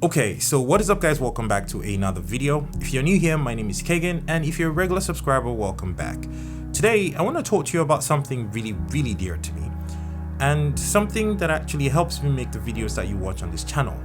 Okay, so what is up guys, welcome back to another video. If you're new here, my name is Kagan, and if you're a regular subscriber, welcome back. Today, I want to talk to you about something really dear to me, and something that actually helps me make the videos that you watch on this channel.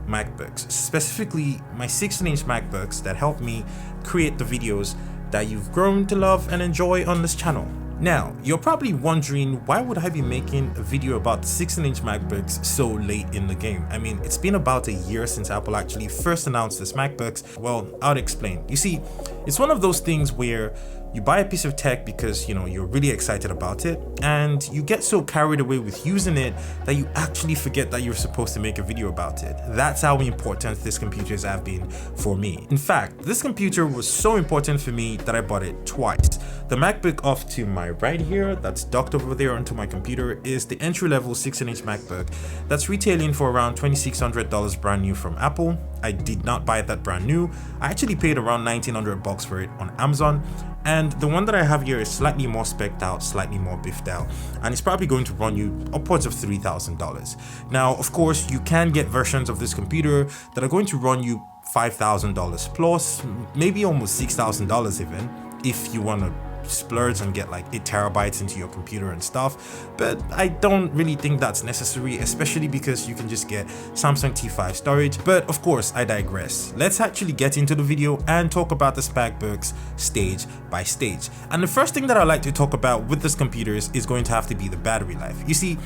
MacBooks, specifically my 16-inch MacBooks that help me create the videos that you've grown to love and enjoy on this channel. Now, you're probably wondering, why would I be making a video about 16-inch MacBooks so late in the game? I mean, it's been about a year since Apple actually first announced this MacBooks. Well, I'll explain. You see, it's one of those things where you buy a piece of tech because, you're really excited about it, and you get so carried away with using it that you actually forget that you're supposed to make a video about it. That's how important these computers have been for me. In fact, this computer was so important for me that I bought it twice. The MacBook off to my right here, that's docked over there onto my computer, is the entry-level 16-inch MacBook that's retailing for around $2,600 brand new from Apple. I did not buy that brand new. I actually paid around $1,900 for it on Amazon. And the one that I have here is slightly more specced out, slightly more biffed out, and it's probably going to run you upwards of $3,000. Now, of course, you can get versions of this computer that are going to run you $5,000 plus, maybe almost $6,000 even, if you want to splurge and get like 8 terabytes into your computer and stuff. But I don't really think that's necessary, especially because you can just get Samsung T5 storage. But of course, I digress. Let's actually get into the video and talk about the MacBooks stage by stage. And the first thing that I like to talk about with this computer is going to have to be the battery life. You see,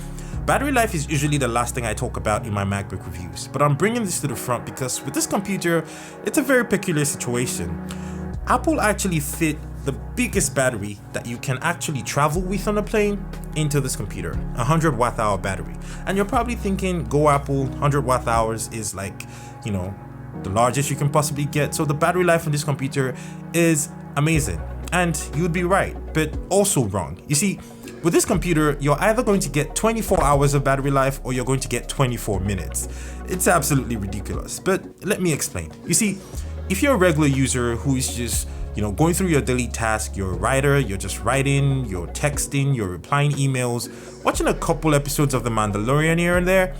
battery life is usually the last thing I talk about in my MacBook reviews, but I'm bringing this to the front because with this computer, it's a very peculiar situation. Apple actually fit the biggest battery that you can actually travel with on a plane into this computer, 100 watt hour battery. And you're probably thinking, go Apple, 100 watt hours is like, the largest you can possibly get. So the battery life on this computer is amazing. And you'd be right, but also wrong. You see, with this computer, you're either going to get 24 hours of battery life or you're going to get 24 minutes. It's absolutely ridiculous, but let me explain. You see, if you're a regular user who is just going through your daily task, you're a writer, you're just writing, you're texting, you're replying emails, watching a couple episodes of The Mandalorian here and there,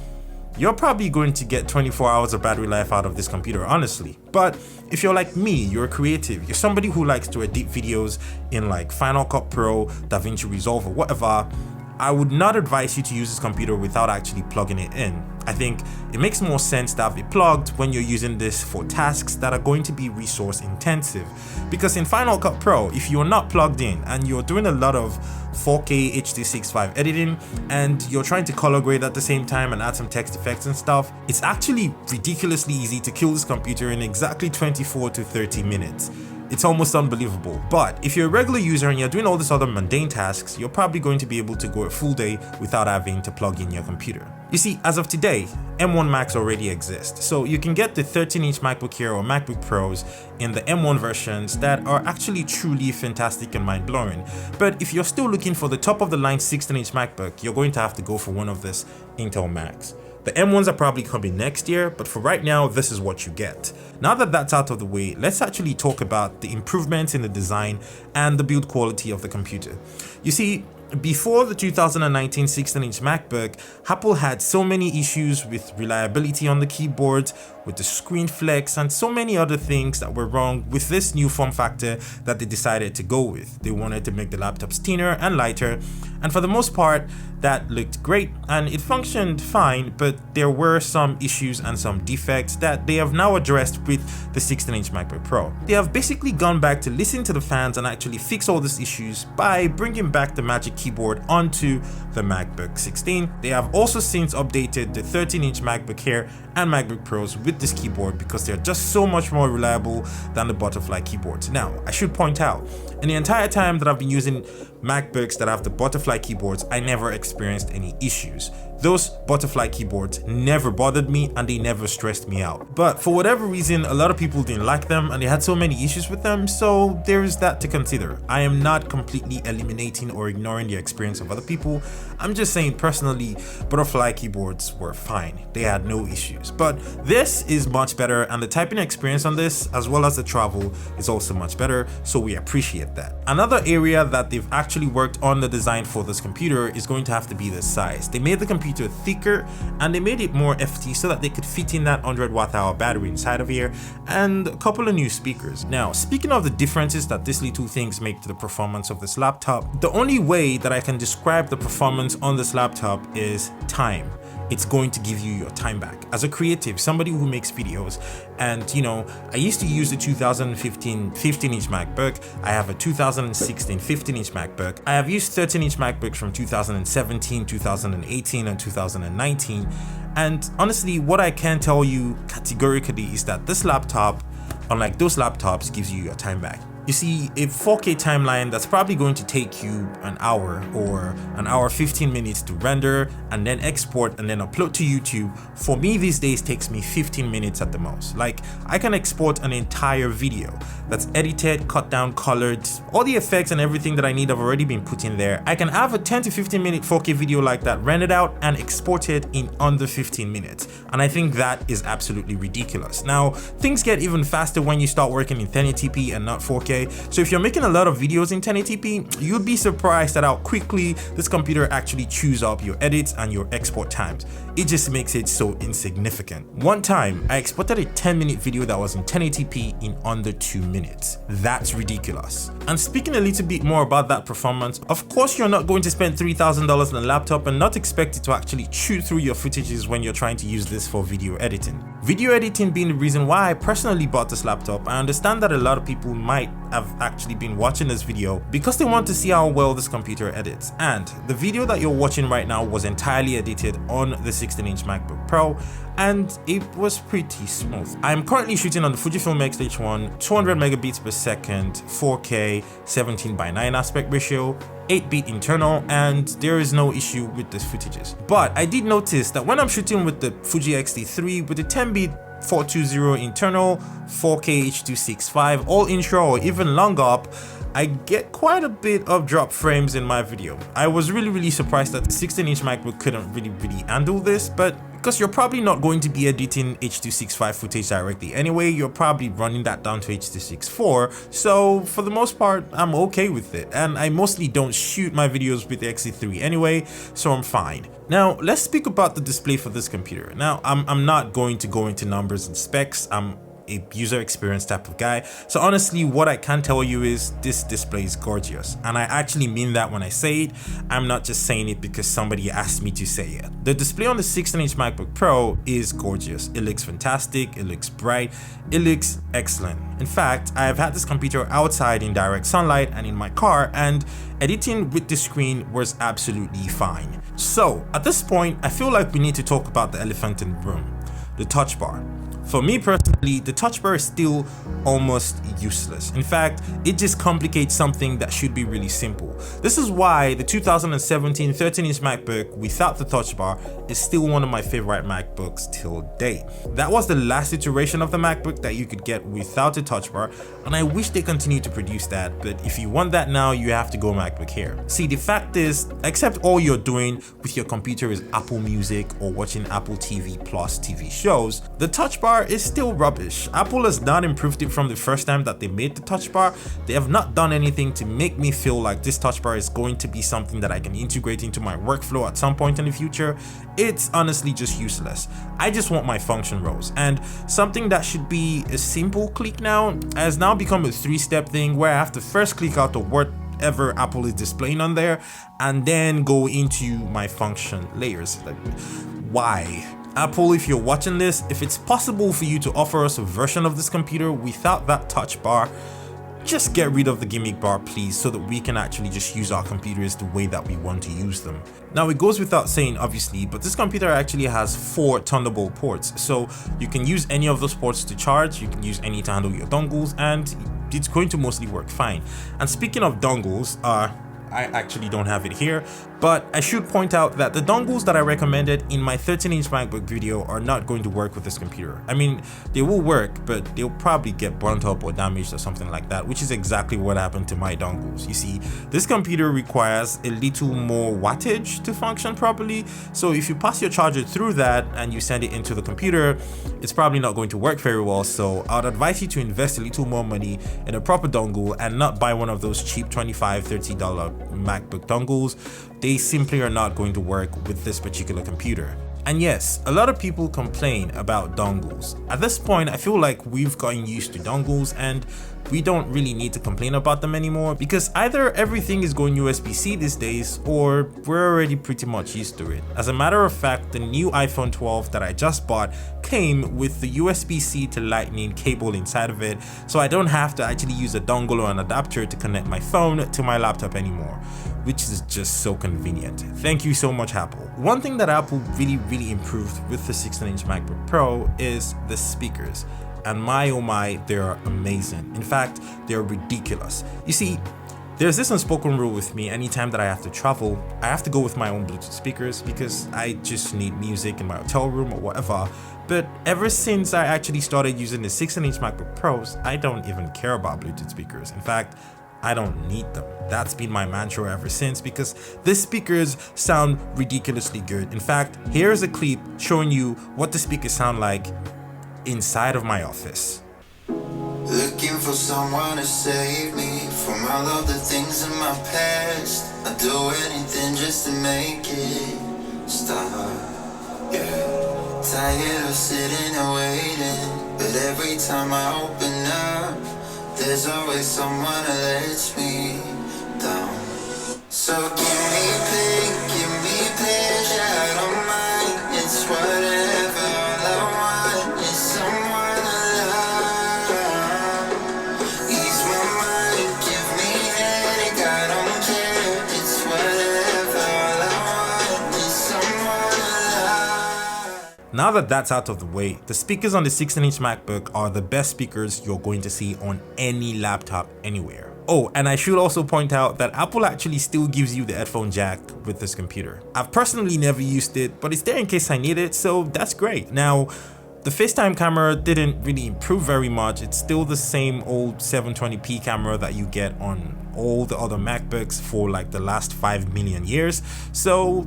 you're probably going to get 24 hours of battery life out of this computer, honestly. But if you're like me, you're a creative, you're somebody who likes to edit videos in like Final Cut Pro, DaVinci Resolve, or whatever, I would not advise you to use this computer without actually plugging it in. I think it makes more sense to have it plugged when you're using this for tasks that are going to be resource intensive. Because in Final Cut Pro, if you're not plugged in and you're doing a lot of 4K H.265 editing and you're trying to color grade at the same time and add some text effects and stuff, it's actually ridiculously easy to kill this computer in exactly 24 to 30 minutes. It's almost unbelievable. But if you're a regular user and you're doing all these other mundane tasks, you're probably going to be able to go a full day without having to plug in your computer. You see, as of today, M1 Macs already exist. So you can get the 13-inch MacBook Air or MacBook Pros in the M1 versions that are actually truly fantastic and mind-blowing. But if you're still looking for the top-of-the-line 16-inch MacBook, you're going to have to go for one of these Intel Macs. The M1s are probably coming next year, but for right now, this is what you get. Now that that's out of the way, let's actually talk about the improvements in the design and the build quality of the computer. You see, before the 2019 16-inch MacBook, Apple had so many issues with reliability on the keyboard, with the screen flex, and so many other things that were wrong with this new form factor that they decided to go with. They wanted to make the laptops thinner and lighter, and for the most part, that looked great and it functioned fine, but there were some issues and some defects that they have now addressed with the 16-inch MacBook Pro. They have basically gone back to listen to the fans and actually fix all these issues by bringing back the Magic Keyboard onto the MacBook 16. They have also since updated the 13-inch MacBook Air and MacBook Pros with this keyboard because they're just so much more reliable than the butterfly keyboards. Now, I should point out, in the entire time that I've been using MacBooks that have the butterfly keyboards, I never experienced any issues. Those butterfly keyboards never bothered me and they never stressed me out. But for whatever reason, a lot of people didn't like them and they had so many issues with them, so there's that to consider. I am not completely eliminating or ignoring the experience of other people. I'm just saying personally, butterfly keyboards were fine. They had no issues. But this is much better and the typing experience on this, as well as the travel, is also much better, so we appreciate that. Another area that they've actually worked on the design for this computer is going to have to be the size. They made the computer computer thicker, and they made it more FT so that they could fit in that 100 watt hour battery inside of here, and a couple of new speakers. Now, speaking of the differences that these little things make to the performance of this laptop, the only way that I can describe the performance on this laptop is time. It's going to give you your time back. As a creative, somebody who makes videos, and you know, I used to use the 2015 15-inch MacBook. I have a 2016 15-inch MacBook. I have used 13-inch MacBooks from 2017, 2018, and 2019. And honestly, what I can tell you categorically is that this laptop, unlike those laptops, gives you your time back. You see, a 4K timeline that's probably going to take you an hour or an hour 15 minutes to render and then export and then upload to YouTube, for me these days takes me 15 minutes at the most. Like, I can export an entire video that's edited, cut down, colored, all the effects and everything that I need have already been put in there. I can have a 10 to 15 minute 4K video like that rendered out and exported in under 15 minutes. And I think that is absolutely ridiculous. Now, things get even faster when you start working in 1080p and not 4K. So if you're making a lot of videos in 1080p, you'd be surprised at how quickly this computer actually chews up your edits and your export times. It just makes it so insignificant. One time, I exported a 10-minute video that was in 1080p in under 2 minutes. That's ridiculous. And speaking a little bit more about that performance, of course you're not going to spend $3,000 on a laptop and not expect it to actually chew through your footages when you're trying to use this for video editing. Video editing being the reason why I personally bought this laptop, I understand that a lot of people might have actually been watching this video because they want to see how well this computer edits. And the video that you're watching right now was entirely edited on the 16-inch MacBook Pro, and it was pretty smooth. I'm currently shooting on the Fujifilm X-H1, 200 megabits per second, 4K, 17:9 aspect ratio, 8-bit internal, and there is no issue with the footages. But I did notice that when I'm shooting with the Fuji X-T3 with the 10-bit 420 internal, 4K H.265, all intro or even longer up, I get quite a bit of drop frames in my video. I was really surprised that the 16-inch MacBook couldn't really handle this, but because you're probably not going to be editing H.265 footage directly anyway, you're probably running that down to H.264, so for the most part, I'm okay with it. And I mostly don't shoot my videos with the X-T3 anyway, so I'm fine. Now, let's speak about the display for this computer. Now, I'm not going to go into numbers and specs. I'm a user experience type of guy, so honestly what I can tell you is this display is gorgeous, and I actually mean that when I say it. I'm not just saying it because somebody asked me to say it. The display on the 16-inch MacBook Pro is gorgeous. It looks fantastic, it looks bright, it looks excellent. In fact, I have had this computer outside in direct sunlight and in my car, and editing with the screen was absolutely fine. So at this point, I feel like we need to talk about the elephant in the room, the touch bar. For me personally, the touch bar is still almost useless. In fact, it just complicates something that should be really simple. This is why the 2017 13-inch MacBook without the touch bar is still one of my favorite MacBooks till date. That was the last iteration of the MacBook that you could get without a touch bar, and I wish they continue to produce that, but if you want that now, you have to go MacBook Air. See, the fact is, except all you're doing with your computer is Apple Music or watching Apple TV Plus TV shows, the touch bar is still rubbish. Apple has not improved it from the first time that they made the touch bar. They have not done anything to make me feel like this touch bar is going to be something that I can integrate into my workflow at some point in the future. It's honestly just useless. I just want my function rows, and something that should be a simple click now has now become a 3-step thing where I have to first click out the whatever Apple is displaying on there and then go into my function layers. Like, why? Apple, if you're watching this, if it's possible for you to offer us a version of this computer without that touch bar, just get rid of the gimmick bar please, so that we can actually just use our computers the way that we want to use them. Now, it goes without saying obviously, but this computer actually has 4 Thunderbolt ports, so you can use any of those ports to charge, you can use any to handle your dongles, and it's going to mostly work fine. And speaking of dongles, I actually don't have it here, but I should point out that the dongles that I recommended in my 13-inch MacBook video are not going to work with this computer. I mean, they will work, but they'll probably get burnt up or damaged or something like that, which is exactly what happened to my dongles. You see, this computer requires a little more wattage to function properly, so if you pass your charger through that and you send it into the computer, it's probably not going to work very well. So I'd advise you to invest a little more money in a proper dongle and not buy one of those cheap $25–30 MacBook dongles. they simply are not going to work with this particular computer. And yes, a lot of people complain about dongles. At this point, I feel like we've gotten used to dongles and we don't really need to complain about them anymore, because either everything is going USB-C these days or we're already pretty much used to it. As a matter of fact, the new iPhone 12 that I just bought came with the USB-C to Lightning cable inside of it, so I don't have to actually use a dongle or an adapter to connect my phone to my laptop anymore, which is just so convenient. Thank you so much, Apple. One thing that Apple really improved with the 16-inch MacBook Pro is the speakers. And my oh my, they are amazing. In fact, they're ridiculous. You see, there's this unspoken rule with me: anytime that I have to travel, I have to go with my own Bluetooth speakers because I just need music in my hotel room or whatever. But ever since I actually started using the 16-inch MacBook Pros, I don't even care about Bluetooth speakers. In fact, I don't need them. That's been my mantra ever since, because the speakers sound ridiculously good. In fact, here's a clip showing you what the speakers sound like inside of my office. Looking for someone to save me from all of the things in my past. I'd do anything just to make it stop. Yeah. Tired of sitting and waiting, but every time I open up, there's always someone that lets me down. So give me pleasure, I don't mind. It's whatever, all I want is someone to love. Ease my mind, give me headache, I don't care. It's whatever, all I want is someone to love. Now that that's out of the way, the speakers on the 16-inch MacBook are the best speakers you're going to see on any laptop anywhere. Oh, and I should also point out that Apple actually still gives you the headphone jack with this computer. I've personally never used it, but it's there in case I need it, so that's great. Now, the Facetime camera didn't really improve very much. It's still the same old 720p camera that you get on all the other MacBooks for like the last 5 million years. So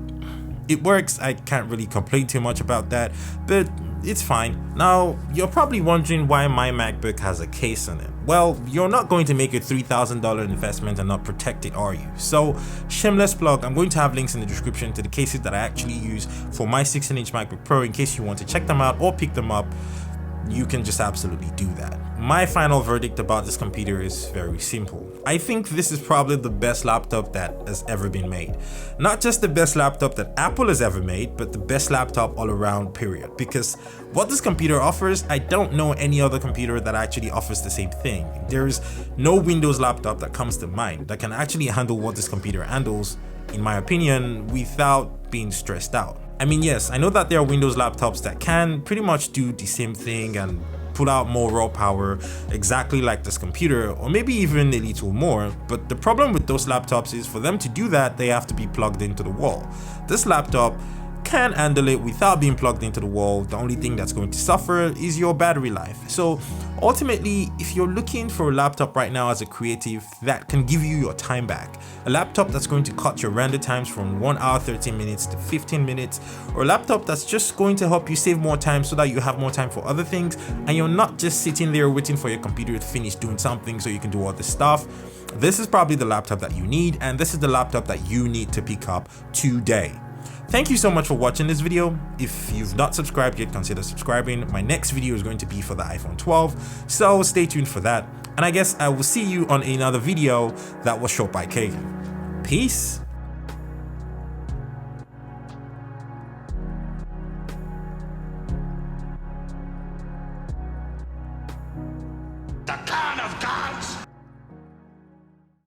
it works. I can't really complain too much about that, but it's fine. Now, you're probably wondering why my MacBook has a case on it. Well, you're not going to make a $3,000 investment and not protect it, are you? So, shameless plug, I'm going to have links in the description to the cases that I actually use for my 16-inch MacBook Pro in case you want to check them out or pick them up. You can just absolutely do that. My final verdict about this computer is very simple. I think this is probably the best laptop that has ever been made. Not just the best laptop that Apple has ever made, but the best laptop all around, period. Because what this computer offers, I don't know any other computer that actually offers the same thing. There's no Windows laptop that comes to mind that can actually handle what this computer handles, in my opinion, without being stressed out. I mean, yes, I know that there are Windows laptops that can pretty much do the same thing and put out more raw power exactly like this computer, or maybe even a little more, but the problem with those laptops is for them to do that, they have to be plugged into the wall. This laptop can handle it without being plugged into the wall. The only thing that's going to suffer is your battery life. So ultimately, if you're looking for a laptop right now as a creative that can give you your time back, a laptop that's going to cut your render times from 1 hour 13 minutes to 15 minutes, or a laptop that's just going to help you save more time so that you have more time for other things and you're not just sitting there waiting for your computer to finish doing something so you can do all this stuff, this is probably the laptop that you need, and this is the laptop that you need to pick up today. Thank you so much for watching this video. If you've not subscribed yet, consider subscribing. My next video is going to be for the iPhone 12, so stay tuned for that. And I guess I will see you on another video that was shot by Kagan. Peace.